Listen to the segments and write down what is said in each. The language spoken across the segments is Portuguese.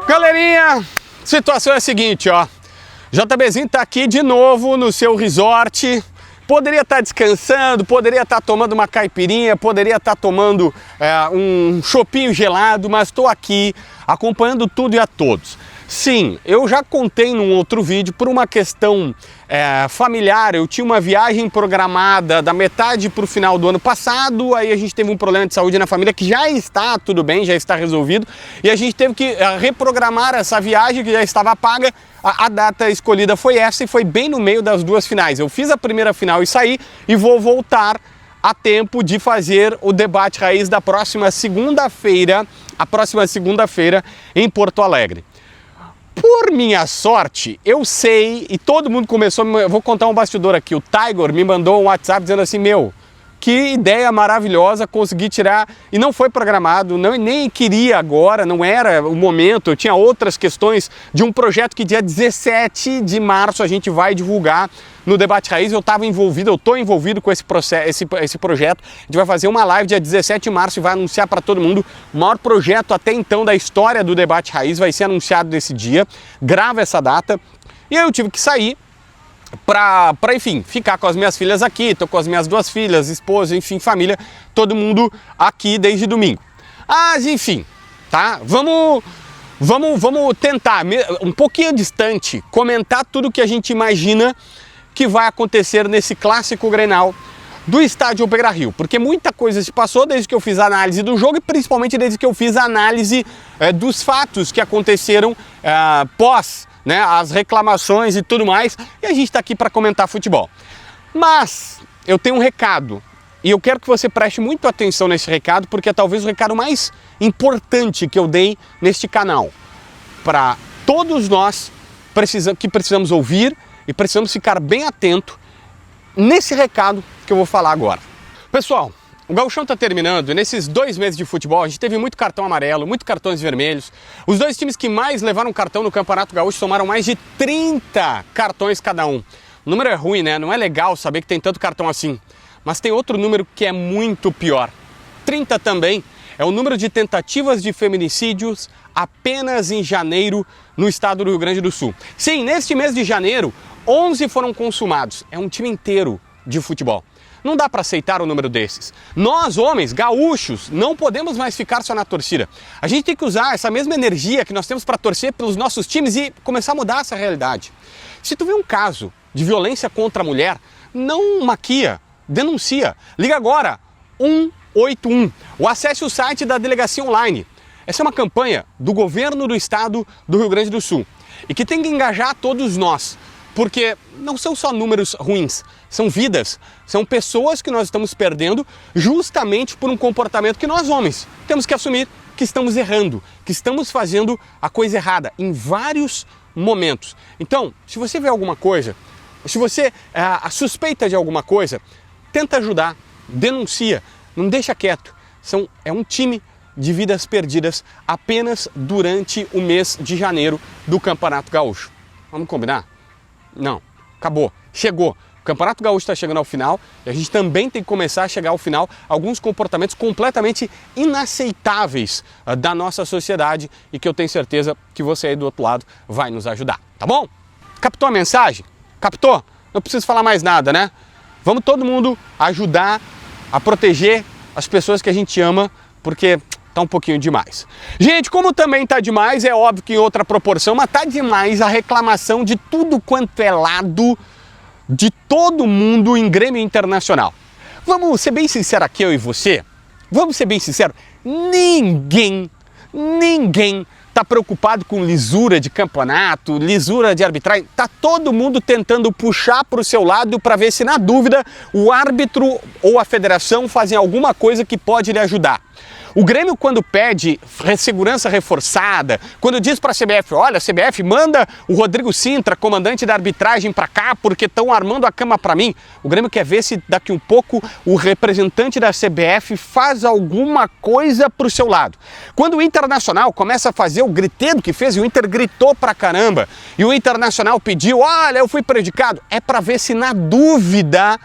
Galerinha, situação é a seguinte, ó. JBzinho tá aqui de novo no seu resort. Poderia estar descansando, poderia estar tomando uma caipirinha, poderia estar tomando um chopinho gelado, mas estou aqui acompanhando tudo e a todos. Sim, eu já contei num outro vídeo, por uma questão familiar, eu tinha uma viagem programada da metade para o final do ano passado, aí a gente teve um problema de saúde na família que já está tudo bem, já está resolvido, e a gente teve que reprogramar essa viagem que já estava paga. A data escolhida foi essa e foi bem no meio das duas finais. Eu fiz a primeira final e saí, e vou voltar a tempo de fazer o debate raiz da próxima segunda-feira, em Porto Alegre. Por minha sorte, eu sei, e todo mundo começou, eu vou contar um bastidor aqui, o Tiger me mandou um WhatsApp dizendo assim, meu, que ideia maravilhosa, consegui tirar, e não foi programado, nem queria agora, não era o momento, eu tinha outras questões de um projeto que dia 17 de março a gente vai divulgar no Debate Raiz. Eu estava envolvido, eu estou envolvido com esse projeto. A gente vai fazer uma live dia 17 de março e vai anunciar para todo mundo. O maior projeto até então da história do Debate Raiz vai ser anunciado nesse dia. Grava essa data. E aí eu tive que sair para enfim, ficar com as minhas filhas aqui. Estou com as minhas duas filhas, esposa, enfim, família, todo mundo aqui desde domingo. Mas enfim, tá? Vamos tentar, um pouquinho distante, comentar tudo que a gente imagina que vai acontecer nesse clássico Grenal do estádio Beira-Rio, porque muita coisa se passou desde que eu fiz a análise do jogo e principalmente desde que eu fiz a análise dos fatos que aconteceram pós, né, as reclamações e tudo mais, e a gente está aqui para comentar futebol. Mas eu tenho um recado, e eu quero que você preste muito atenção nesse recado, porque é talvez o recado mais importante que eu dei neste canal, para todos nós que precisamos ouvir e precisamos ficar bem atento nesse recado que eu vou falar agora. Pessoal, o Gauchão está terminando e nesses 2 meses de futebol a gente teve muito cartão amarelo, muito cartões vermelhos. Os dois times que mais levaram cartão no Campeonato Gaúcho somaram mais de 30 cartões cada um. O número é ruim, né? Não é legal saber que tem tanto cartão assim. Mas tem outro número que é muito pior. 30 também é o número de tentativas de feminicídios apenas em janeiro no estado do Rio Grande do Sul. Sim, neste mês de janeiro, 11 foram consumados. É um time inteiro de futebol. Não dá para aceitar um número desses. Nós, homens, gaúchos, não podemos mais ficar só na torcida. A gente tem que usar essa mesma energia que nós temos para torcer pelos nossos times e começar a mudar essa realidade. Se tu vê um caso de violência contra a mulher, não maquia, denuncia. Liga agora, 181. Ou acesse o site da Delegacia Online. Essa é uma campanha do governo do estado do Rio Grande do Sul e que tem que engajar todos nós. Porque não são só números ruins, são vidas, são pessoas que nós estamos perdendo justamente por um comportamento que nós, homens, temos que assumir que estamos errando, que estamos fazendo a coisa errada em vários momentos. Então, se você vê alguma coisa, se você suspeita de alguma coisa, tenta ajudar, denuncia, não deixa quieto. É um time de vidas perdidas apenas durante o mês de janeiro do Campeonato Gaúcho. Vamos combinar? Não, acabou, chegou. O Campeonato Gaúcho está chegando ao final e a gente também tem que começar a chegar ao final alguns comportamentos completamente inaceitáveis da nossa sociedade e que eu tenho certeza que você aí do outro lado vai nos ajudar, tá bom? Captou a mensagem? Captou? Não preciso falar mais nada, né? Vamos todo mundo ajudar a proteger as pessoas que a gente ama, porque tá um pouquinho demais. Gente, como também tá demais, é óbvio que em outra proporção, mas tá demais a reclamação de tudo quanto é lado de todo mundo em Grêmio Internacional. Vamos ser bem sinceros aqui, eu e você? Vamos ser bem sinceros? Ninguém tá preocupado com lisura de campeonato, lisura de arbitragem. Tá todo mundo tentando puxar para o seu lado para ver se, na dúvida, o árbitro ou a federação fazem alguma coisa que pode lhe ajudar. O Grêmio, quando pede segurança reforçada, quando diz para a CBF, olha, CBF, manda o Rodrigo Sintra, comandante da arbitragem, para cá, porque estão armando a cama para mim. O Grêmio quer ver se daqui um pouco o representante da CBF faz alguma coisa para o seu lado. Quando o Internacional começa a fazer o gritedo que fez, e o Inter gritou pra caramba, e o Internacional pediu, olha, eu fui prejudicado, é para ver se na dúvida,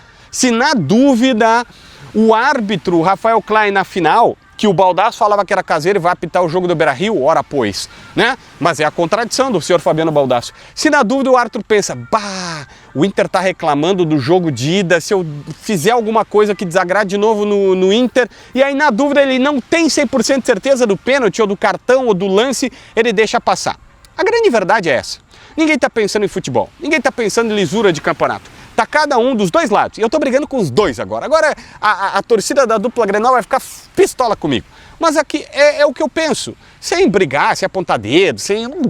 o árbitro Rafael Klein na final, que o Baldasso falava que era caseiro e vai apitar o jogo do Beira-Rio, ora pois, né? Mas é a contradição do senhor Fabiano Baldasso. Se na dúvida o Arthur pensa, bah, o Inter tá reclamando do jogo de ida, se eu fizer alguma coisa que desagrade de novo no Inter, e aí na dúvida ele não tem 100% de certeza do pênalti ou do cartão ou do lance, ele deixa passar. A grande verdade é essa. Ninguém tá pensando em futebol, ninguém tá pensando em lisura de campeonato. Tá cada um dos dois lados. E eu tô brigando com os dois agora. Agora a torcida da dupla Grenal vai ficar pistola comigo. Mas aqui é o que eu penso. Sem brigar, sem apontar dedo,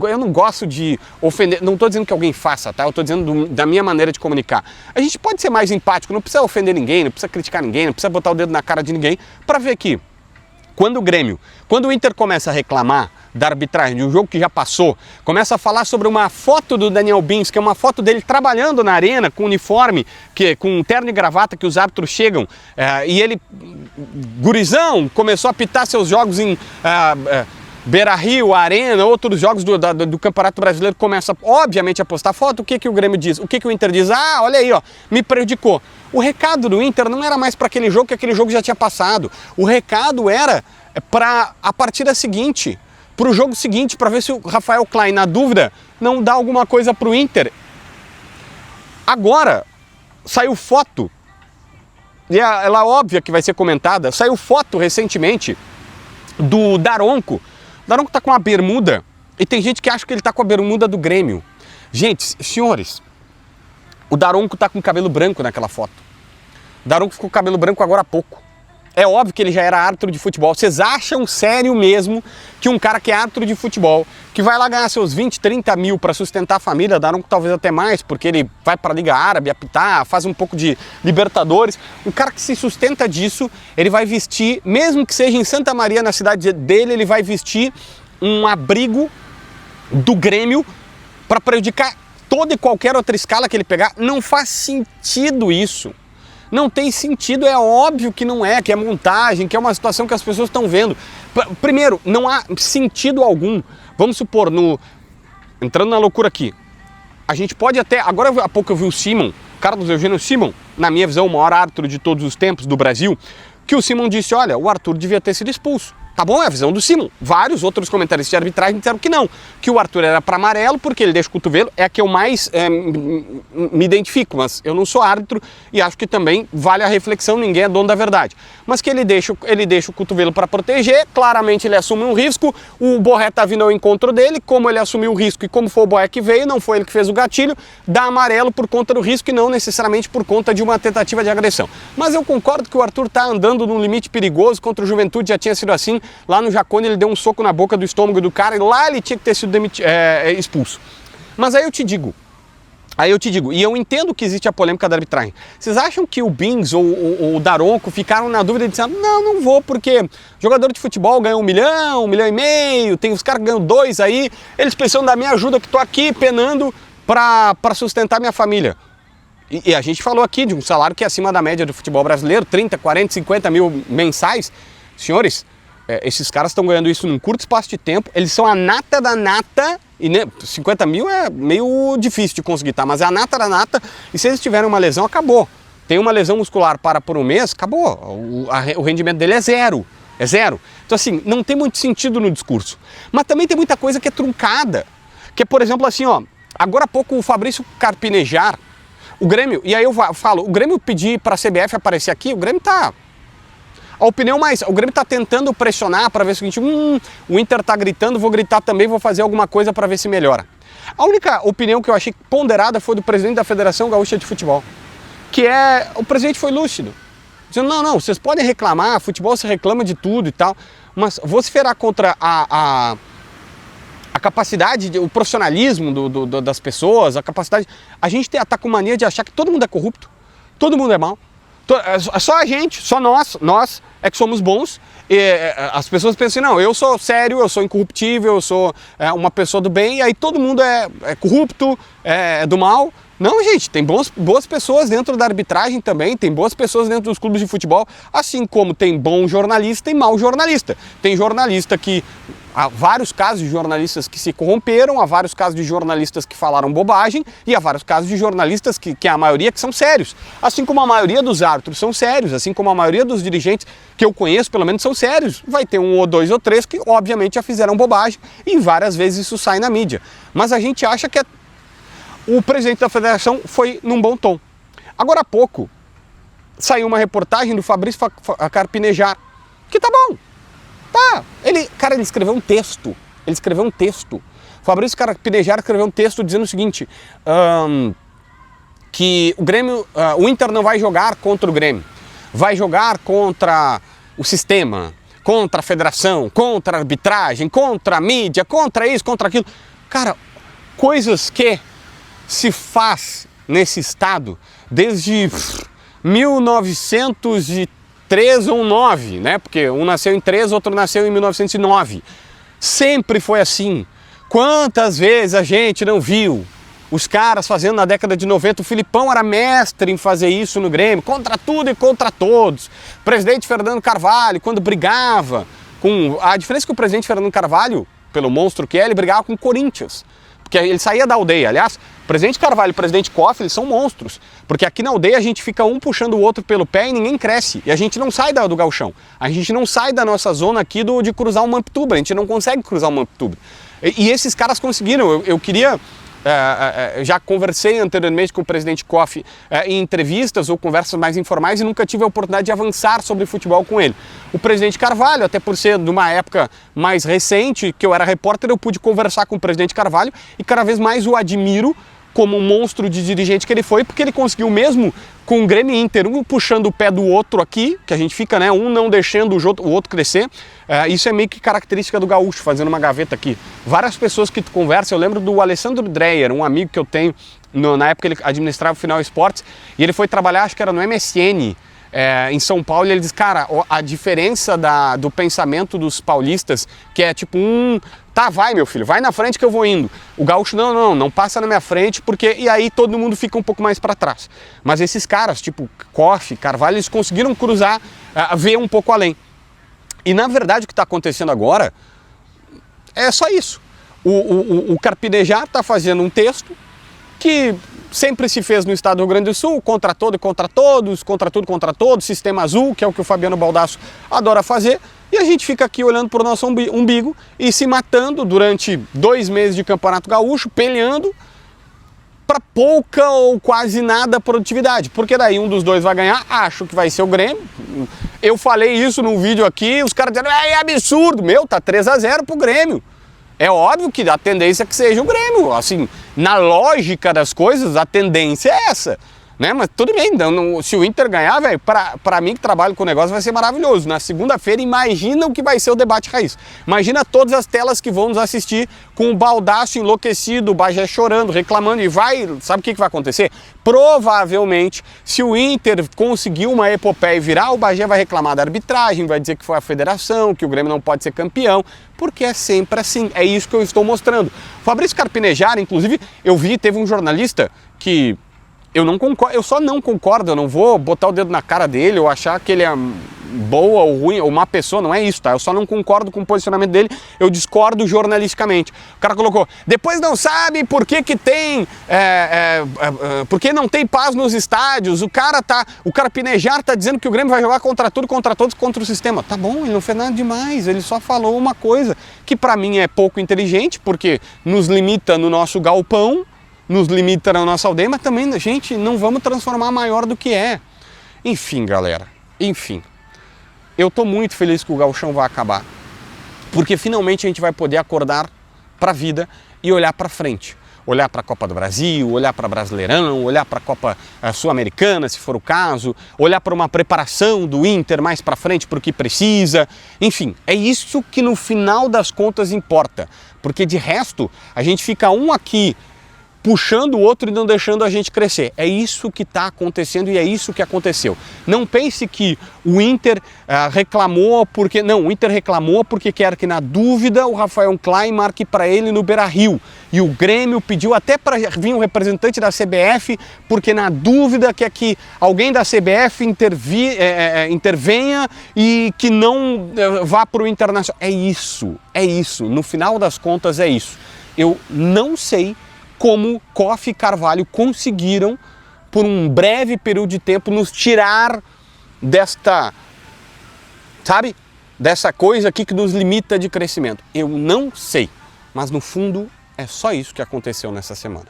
eu não gosto de ofender. Não tô dizendo que alguém faça, tá? Eu tô dizendo da minha maneira de comunicar. A gente pode ser mais empático, não precisa ofender ninguém, não precisa criticar ninguém, não precisa botar o dedo na cara de ninguém para ver que quando o Inter começa a reclamar da arbitragem de um jogo que já passou, começa a falar sobre uma foto do Daniel Bins, que é uma foto dele trabalhando na arena com uniforme, com terno e gravata, que os árbitros chegam, e ele, gurizão, começou a apitar seus jogos em Beira-Rio, Arena, outros jogos do Campeonato Brasileiro, começa obviamente a postar foto. O que o Grêmio diz? O que o Inter diz? Ah, olha aí, ó, me prejudicou. O recado do Inter não era mais para aquele jogo, que aquele jogo já tinha passado. O recado era para a partida seguinte, para o jogo seguinte, para ver se o Rafael Klein, na dúvida, não dá alguma coisa para o Inter. Agora, saiu foto, e ela é óbvia que vai ser comentada, saiu foto recentemente do Daronco. O Daronco tá com uma bermuda, e tem gente que acha que ele tá com a bermuda do Grêmio. Gente, senhores, o Daronco tá com cabelo branco naquela foto. O Daronco ficou com cabelo branco agora há pouco. É óbvio que ele já era árbitro de futebol. Vocês acham sério mesmo que um cara que é árbitro de futebol, que vai lá ganhar seus 20, 30 mil para sustentar a família, Daronco talvez até mais, porque ele vai para a Liga Árabe apitar, faz um pouco de Libertadores, um cara que se sustenta disso, ele vai vestir, mesmo que seja em Santa Maria, na cidade dele, ele vai vestir um abrigo do Grêmio para prejudicar toda e qualquer outra escala que ele pegar? Não faz sentido isso. Não tem sentido, é óbvio que não é, que é montagem, que é uma situação que as pessoas estão vendo. Primeiro, não há sentido algum. Vamos supor, entrando na loucura aqui, a gente pode até... Agora há pouco eu vi o Simon, Carlos Eugênio Simon, na minha visão, o maior árbitro de todos os tempos do Brasil, que o Simon disse, olha, o Arthur devia ter sido expulso. Tá bom, é a visão do Simon. Vários outros comentaristas de arbitragem disseram que não, que o Arthur era para amarelo porque ele deixa o cotovelo, é a que eu mais me identifico, mas eu não sou árbitro e acho que também vale a reflexão, ninguém é dono da verdade. Mas que ele deixa o cotovelo para proteger, claramente ele assume um risco, o Borré tá vindo ao encontro dele, como ele assumiu o risco e como foi o Borré que veio, não foi ele que fez o gatilho, dá amarelo por conta do risco e não necessariamente por conta de uma tentativa de agressão. Mas eu concordo que o Arthur tá andando num limite perigoso, contra o Juventude já tinha sido assim. Lá no Jacone ele deu um soco na boca do estômago do cara e lá ele tinha que ter sido expulso. Mas aí eu te digo, e eu entendo que existe a polêmica da arbitragem. Vocês acham que o Bins ou o Daronco ficaram na dúvida e disseram, não vou porque jogador de futebol ganha 1 milhão, 1,5 milhão, tem os caras que ganham 2 aí, eles precisam da minha ajuda que tô aqui penando para sustentar minha família. E a gente falou aqui de um salário que é acima da média do futebol brasileiro, 30, 40, 50 mil mensais. Senhores, esses caras estão ganhando isso num curto espaço de tempo, eles são a nata da nata, e 50 mil é meio difícil de conseguir, tá? Mas é a nata da nata, e se eles tiverem uma lesão, acabou. Tem uma lesão muscular por um mês, acabou. O rendimento dele é zero. É zero. Então assim, não tem muito sentido no discurso. Mas também tem muita coisa que é truncada. Que é, por exemplo, assim, ó, agora há pouco o Fabrício Carpinejar, o Grêmio, e aí eu falo, o Grêmio pedir para a CBF aparecer aqui, o Grêmio tá... O Grêmio está tentando pressionar para ver o seguinte, o Inter está gritando, vou gritar também, vou fazer alguma coisa para ver se melhora. A única opinião que eu achei ponderada foi do presidente da Federação Gaúcha de Futebol, que o presidente foi lúcido, dizendo, não, vocês podem reclamar, futebol se reclama de tudo e tal, mas vociferar contra a capacidade, o profissionalismo das pessoas, a capacidade... A gente tá com mania de achar que todo mundo é corrupto, todo mundo é mau. Só a gente, só nós é que somos bons, e as pessoas pensam assim, não, eu sou sério, eu sou incorruptível, eu sou uma pessoa do bem, e aí todo mundo é corrupto, é do mal, Não, gente, tem boas pessoas dentro da arbitragem também, tem boas pessoas dentro dos clubes de futebol, assim como tem bom jornalista e mau jornalista. Tem jornalista que... Há vários casos de jornalistas que se corromperam, há vários casos de jornalistas que falaram bobagem e há vários casos de jornalistas que a maioria que são sérios. Assim como a maioria dos árbitros são sérios, assim como a maioria dos dirigentes que eu conheço, pelo menos, são sérios. Vai ter um ou dois ou três que, obviamente, já fizeram bobagem e várias vezes isso sai na mídia. Mas a gente acha que o presidente da federação foi num bom tom. Agora há pouco saiu uma reportagem do Fabrício Carpinejar, que tá bom. Tá, ele escreveu um texto, Fabrício Carpinejar escreveu um texto dizendo o seguinte, que o Grêmio, o Inter não vai jogar contra o Grêmio, vai jogar contra o sistema, contra a federação, contra a arbitragem, contra a mídia, contra isso, contra aquilo. Cara, coisas que se faz nesse estado desde 1903 ou 9, né? Porque um nasceu em 3, outro nasceu em 1909. Sempre foi assim. Quantas vezes a gente não viu os caras fazendo na década de 90? O Filipão era mestre em fazer isso no Grêmio, contra tudo e contra todos. O presidente Fernando Carvalho, quando brigava com... A diferença é que o presidente Fernando Carvalho, pelo monstro que é, ele brigava com o Corinthians. Porque ele saía da aldeia. Aliás, o presidente Carvalho e o presidente Koff, eles são monstros. Porque aqui na aldeia a gente fica um puxando o outro pelo pé e ninguém cresce. E a gente não sai do gauchão. A gente não sai da nossa zona aqui de cruzar o Mamptuba. A gente não consegue cruzar o Mamptuba. E esses caras conseguiram. Eu queria... já conversei anteriormente com o presidente Koff em entrevistas ou conversas mais informais e nunca tive a oportunidade de avançar sobre futebol com ele. O presidente Carvalho, até por ser de uma época mais recente, que eu era repórter, eu pude conversar com o presidente Carvalho e cada vez mais o admiro como um monstro de dirigente que ele foi, porque ele conseguiu mesmo com o Grêmio e Inter, um puxando o pé do outro aqui, que a gente fica, né, um não deixando o outro crescer. Isso é meio que característica do gaúcho, fazendo uma gaveta aqui. Várias pessoas que tu conversa, eu lembro do Alessandro Dreyer, um amigo que eu tenho, na época ele administrava o Final Esportes, e ele foi trabalhar, acho que era no MSN, em São Paulo, e ele diz, cara, a diferença do pensamento dos paulistas, que é tipo tá, vai meu filho, vai na frente que eu vou indo. O gaúcho, não passa na minha frente, porque e aí todo mundo fica um pouco mais para trás. Mas esses caras, tipo Koff, Carvalho, eles conseguiram cruzar, ver um pouco além. E na verdade o que está acontecendo agora é só isso. O Carpinejar está fazendo um texto que sempre se fez no estado do Rio Grande do Sul, contra todo e contra todos, contra tudo contra todos, sistema azul, que é o que o Fabiano Baldasso adora fazer, e a gente fica aqui olhando para o nosso umbigo e se matando durante 2 meses de Campeonato Gaúcho, peleando para pouca ou quase nada produtividade, porque daí um dos dois vai ganhar, acho que vai ser o Grêmio. Eu falei isso num vídeo aqui, os caras dizendo, é absurdo, tá 3-0 pro Grêmio. É óbvio que a tendência é que seja o Grêmio, assim, na lógica das coisas, a tendência é essa, né? Mas tudo bem, se o Inter ganhar, velho, pra mim que trabalho com o negócio vai ser maravilhoso. Na segunda-feira, imagina o que vai ser o debate raiz. Imagina todas as telas que vão nos assistir com o Baldasso enlouquecido, o Bagé chorando, reclamando, e sabe o que vai acontecer? Provavelmente, se o Inter conseguir uma epopeia e virar, o Bagé vai reclamar da arbitragem, vai dizer que foi a federação, que o Grêmio não pode ser campeão, porque é sempre assim, é isso que eu estou mostrando. Fabrício Carpinejar, inclusive, eu vi, teve um jornalista que eu não concordo, eu só não concordo, eu não vou botar o dedo na cara dele ou achar que ele é boa ou ruim ou má pessoa, não é isso, tá? Eu só não concordo com o posicionamento dele, eu discordo jornalisticamente. O cara colocou, depois não sabe por que tem, por que não tem paz nos estádios, o Carpinejar tá dizendo que o Grêmio vai jogar contra tudo, contra todos, contra o sistema. Tá bom, ele não fez nada demais, ele só falou uma coisa que pra mim é pouco inteligente, porque nos limita no nosso galpão, nos limita na nossa aldeia, mas também, gente, não vamos transformar maior do que é. Enfim, galera, enfim. Eu tô muito feliz que o gauchão vai acabar, porque finalmente a gente vai poder acordar para a vida e olhar para frente. Olhar para a Copa do Brasil, olhar para Brasileirão, olhar para a Copa Sul-Americana, se for o caso, olhar para uma preparação do Inter mais para frente para o que precisa. Enfim, é isso que no final das contas importa, porque de resto a gente fica aqui puxando o outro e não deixando a gente crescer. É isso que está acontecendo e é isso que aconteceu. Não pense que o Inter reclamou porque... Não, o Inter reclamou porque quer que, na dúvida, o Rafael Klein marque para ele no Beira-Rio. E o Grêmio pediu até para vir um representante da CBF, porque, na dúvida, quer que alguém da CBF intervenha e que não vá para o Internacional. É isso, é isso. No final das contas, é isso. Eu não sei como Kofi e Carvalho conseguiram, por um breve período de tempo, nos tirar desta, sabe, dessa coisa aqui que nos limita de crescimento. Eu não sei, mas no fundo é só isso que aconteceu nessa semana.